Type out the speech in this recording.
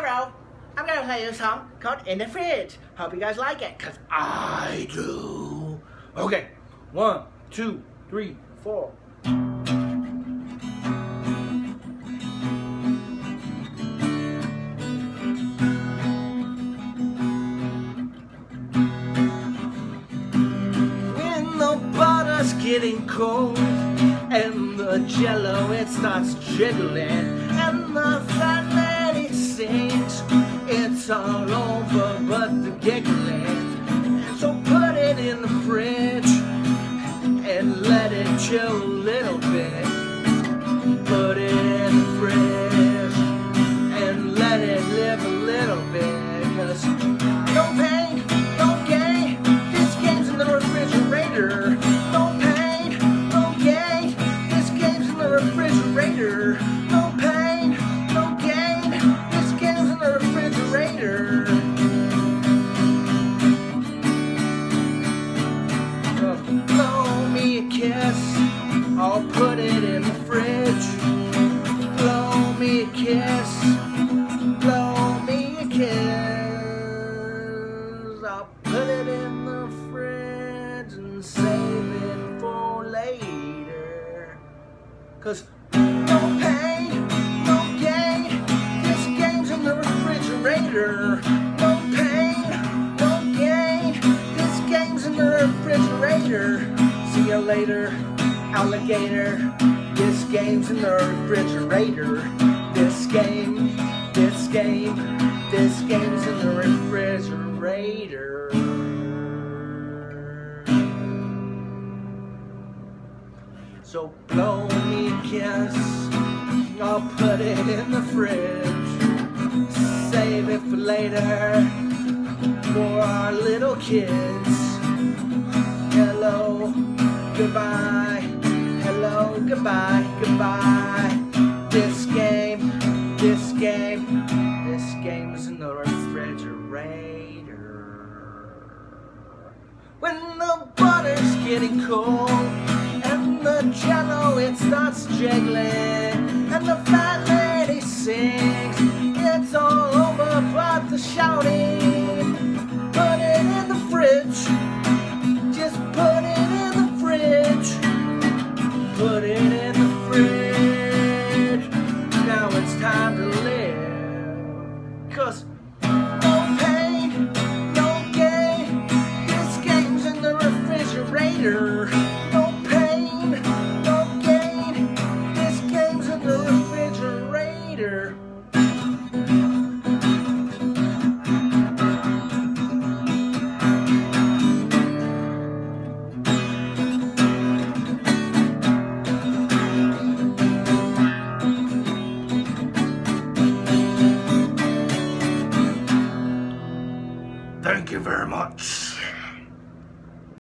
Tomorrow, I'm gonna play a song called In the Fridge. Hope you guys like it, cause I do. Okay, 1, 2, 3, 4. When the butter's getting cold and the jello it starts jiggling and the fat lady sings, it's all over but the giggling. So put it in the fridge and let it chill a little bit. Put it in the fridge and let it live a little bit. Cause no pain, no gain, this game's in the refrigerator. No pain, no gain, this game's in the refrigerator. No pain, no gain, this game's in the refrigerator. Blow me a kiss, I'll put it in the fridge. Blow me a kiss, blow me a kiss. I'll put it in the fridge and save it for later. Cause no pain, no gain, this game's in the refrigerator. No pain, no gain, this game's in the refrigerator. See you later, alligator. This game's in the refrigerator. This game's in the refrigerator. So blow me a kiss, I'll put it in the fridge. Save it for later, for our little kids. Hello, goodbye, hello, goodbye, goodbye. This game's in the refrigerator. When the butter's getting cold and the jello it starts jiggling and the fat lady sings, it's all over but the shouting. Put it in the fridge, just put it in the fridge. Put it in the fridge, now it's time to live. Cause no pain, no gain, this game's in the refrigerator. No pain, no gain, this game's in the refrigerator. Thank you very much.